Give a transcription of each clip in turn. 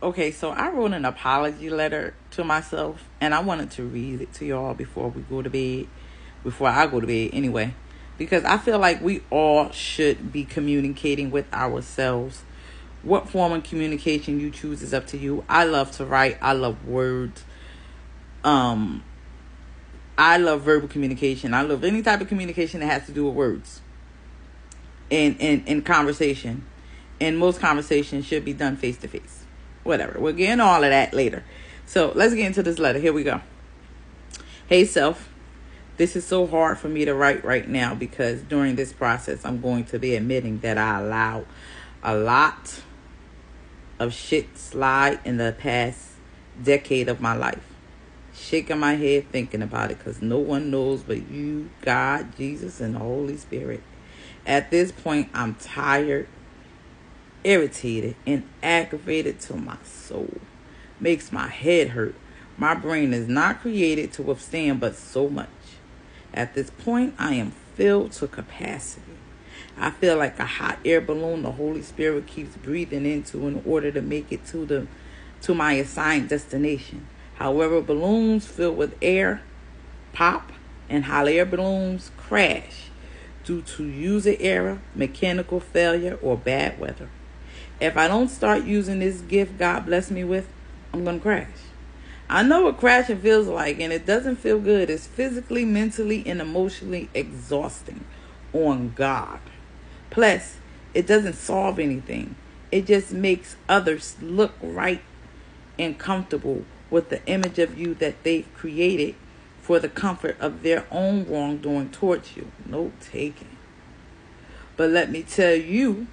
Okay, so I wrote an apology letter to myself, and I wanted to read it to y'all before we go to bed. Before I go to bed, anyway. Because I feel like we all should be communicating with ourselves. What form of communication you choose is up to you. I love to write. I love words. Um, I love verbal communication. I love any type of communication that has to do with words. In conversation. And most conversations should be done face to face. Whatever. We'll get into all of that later. So let's get into this letter. Here we go. Hey, self. This is so hard for me to write right now because during this process, I'm going to be admitting that I allowed a lot of shit slide in the past decade of my life. Shaking my head thinking about it because no one knows but you, God, Jesus, and the Holy Spirit. At this point, I'm tired, irritated, and aggravated to my soul. Makes my head hurt. My brain is not created to withstand but so much. At this point, I am filled to capacity. I feel like a hot air balloon the Holy Spirit keeps breathing into in order to make it to my assigned destination. However, balloons filled with air pop and hot air balloons crash due to user error, mechanical failure, or bad weather. If I don't start using this gift God blessed me with, I'm going to crash. I know what crashing feels like, and it doesn't feel good. It's physically, mentally, and emotionally exhausting on God. Plus, it doesn't solve anything. It just makes others look right and comfortable with the image of you that they've created for the comfort of their own wrongdoing towards you. No taking. But let me tell you,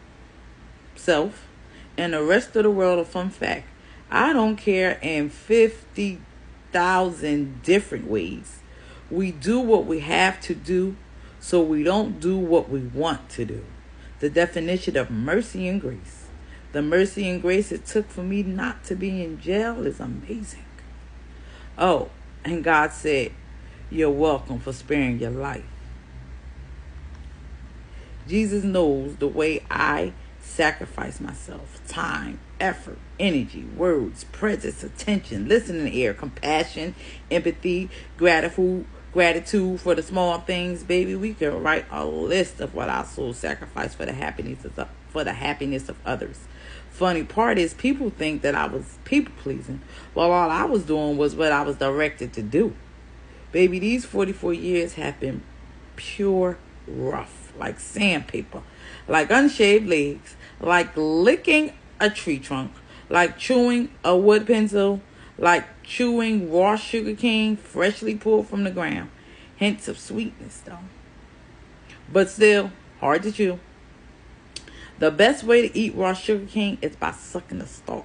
self, and the rest of the world, a fun fact. I don't care in 50,000 different ways. We do what we have to do, so we don't do what we want to do. The definition of mercy and grace. The mercy and grace it took for me not to be in jail is amazing. Oh, and God said, you're welcome for sparing your life. Jesus knows the way I sacrifice myself. Time, effort, energy, words, presence, attention, listening ear, compassion, empathy, gratitude for the small things. Baby, we can write a list of what our soul sacrificed for the happiness of others. Funny part is people think that I was people pleasing, while all I was doing was what I was directed to do. Baby, these 44 years have been pure rough, like sandpaper, like unshaved legs, like licking a tree trunk, like chewing a wood pencil, like chewing raw sugar cane freshly pulled from the ground. Hints of sweetness, though. But still, hard to chew. The best way to eat raw sugar cane is by sucking the stalk.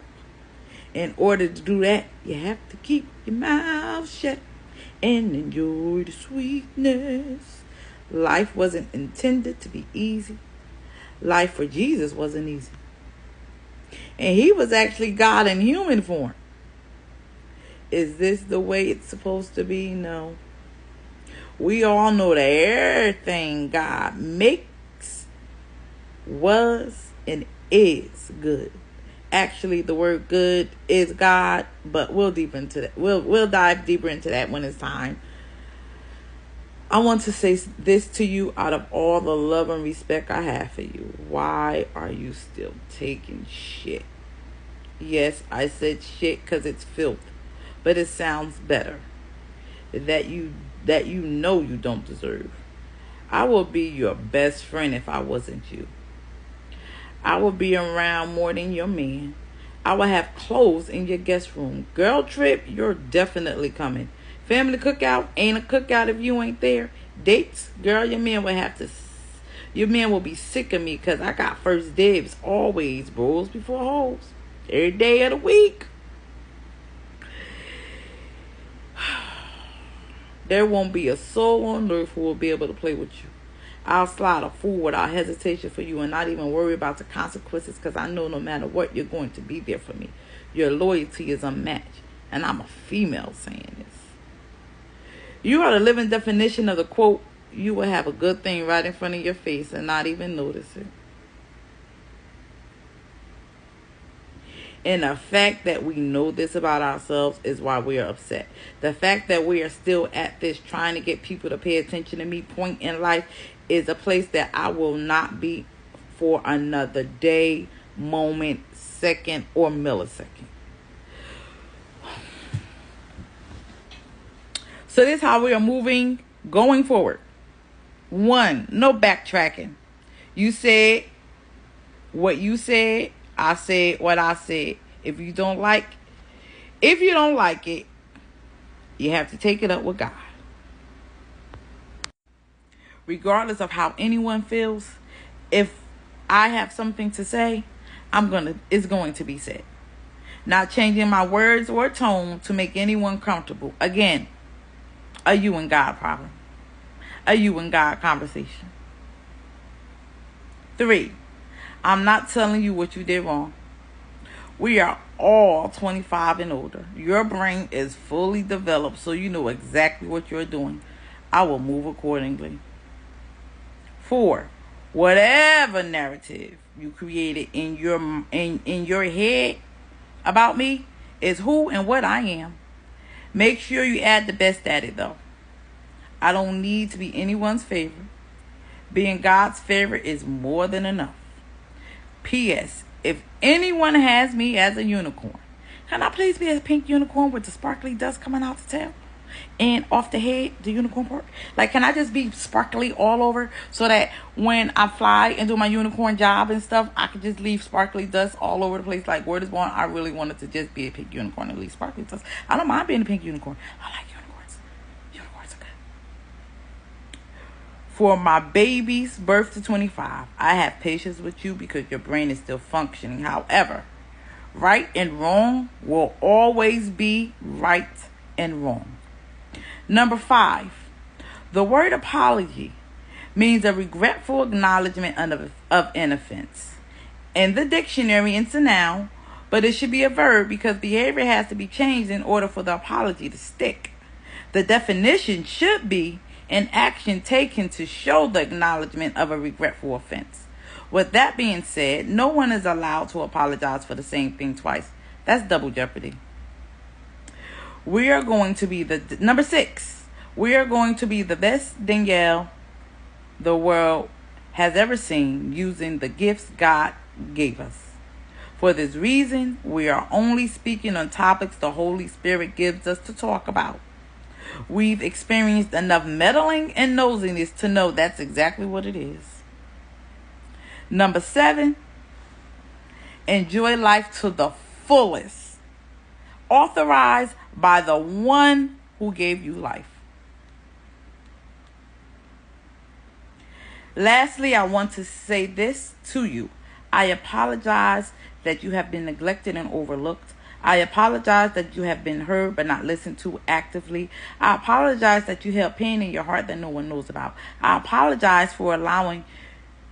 In order to do that, you have to keep your mouth shut and enjoy the sweetness. Life wasn't intended to be easy. Life for Jesus wasn't easy. And he was actually God in human form. Is this the way it's supposed to be? No. We all know that everything God makes was and is good. Actually, the word good is God, but we'll dive deeper into that when it's time. I want to say this to you out of all the love and respect I have for you. Why are you still taking shit? Yes, I said shit because it's filth, but it sounds better. That you know you don't deserve. I will be your best friend if I wasn't you. I will be around more than your man. I will have clothes in your guest room. Girl trip, you're definitely coming. Family cookout ain't a cookout if you ain't there. Dates, girl, your man will be sick of me because I got first dibs always, bros before hoes. Every day of the week. There won't be a soul on earth who will be able to play with you. I'll slide a fool without hesitation for you and not even worry about the consequences because I know no matter what, you're going to be there for me. Your loyalty is unmatched. And I'm a female saying this. You are the living definition of the quote, you will have a good thing right in front of your face and not even notice it. And the fact that we know this about ourselves is why we are upset. The fact that we are still at this trying to get people to pay attention to me point in life is a place that I will not be for another day, moment, second, or millisecond. So this is how we are moving going forward. 1, no backtracking. You said what you said. I said what I said. If you don't like it, you have to take it up with God. Regardless of how anyone feels, if I have something to say, it's going to be said. Not changing my words or tone to make anyone comfortable. Again, a you and God problem. A you and God conversation. 3, I'm not telling you what you did wrong. We are all 25 and older. Your brain is fully developed, so you know exactly what you're doing. I will move accordingly. 4, whatever narrative you created in your head about me is who and what I am. Make sure you add the best at it, though. I don't need to be anyone's favorite. Being God's favorite is more than enough. P.S. If anyone has me as a unicorn, can I please be a pink unicorn with the sparkly dust coming out the tail and off the head, the unicorn part? Like, can I just be sparkly all over so that when I fly and do my unicorn job and stuff, I can just leave sparkly dust all over the place? Like, word is born, I really wanted to just be a pink unicorn and leave sparkly dust. I don't mind being a pink unicorn. I like unicorns. Unicorns are good. For my baby's birth to 25, I have patience with you because your brain is still functioning. However, right and wrong will always be right and wrong. Number 5, the word apology means a regretful acknowledgement of an offense. In the dictionary, it's a noun, but it should be a verb because behavior has to be changed in order for the apology to stick. The definition should be an action taken to show the acknowledgement of a regretful offense. With that being said, no one is allowed to apologize for the same thing twice. That's double jeopardy. We are going to be number 6. We are going to be the best Danielle the world has ever seen using the gifts God gave us. For this reason, we are only speaking on topics the Holy Spirit gives us to talk about. We've experienced enough meddling and nosiness to know that's exactly what it is. Number 7, enjoy life to the fullest. Authorized by the one who gave you life. Lastly, I want to say this to you. I apologize that you have been neglected and overlooked. I apologize that you have been heard but not listened to actively. I apologize that you held pain in your heart that no one knows about. I apologize for allowing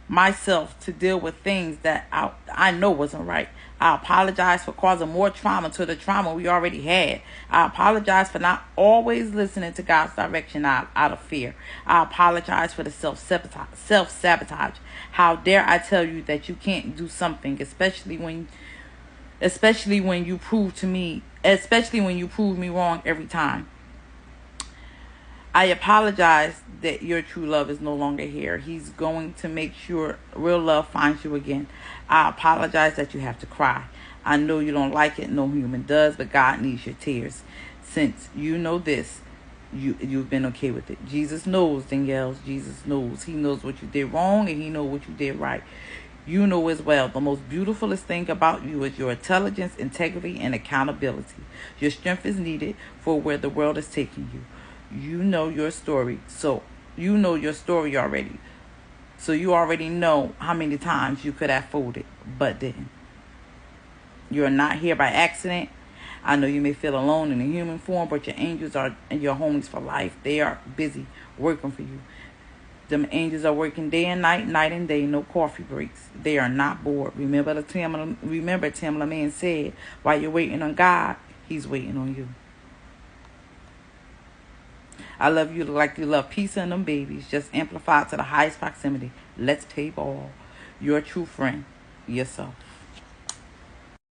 myself to deal with things that I know wasn't right. I apologize for causing more trauma to the trauma we already had. I apologize for not always listening to God's direction out of fear. I apologize for the self-sabotage. How dare I tell you that you can't do something, especially when you prove me wrong every time. I apologize that your true love is no longer here. He's going to make sure real love finds you again. I apologize that you have to cry. I know you don't like it. No human does, but God needs your tears. Since you know this, you've been okay with it. Jesus knows, Danielle. Jesus knows. He knows what you did wrong and he knows what you did right. You know as well, the most beautifulest thing about you is your intelligence, integrity, and accountability. Your strength is needed for where the world is taking you. You know your story. So you know your story already. So you already know how many times you could have folded, but didn't. You're not here by accident. I know you may feel alone in a human form, but your angels are your homies for life. They are busy working for you. Them angels are working day and night, night and day, no coffee breaks. They are not bored. Remember Tim LaMan said, while you're waiting on God, he's waiting on you. I love you like you love pizza and them babies, just amplified to the highest proximity. Let's play ball. Your true friend, yourself.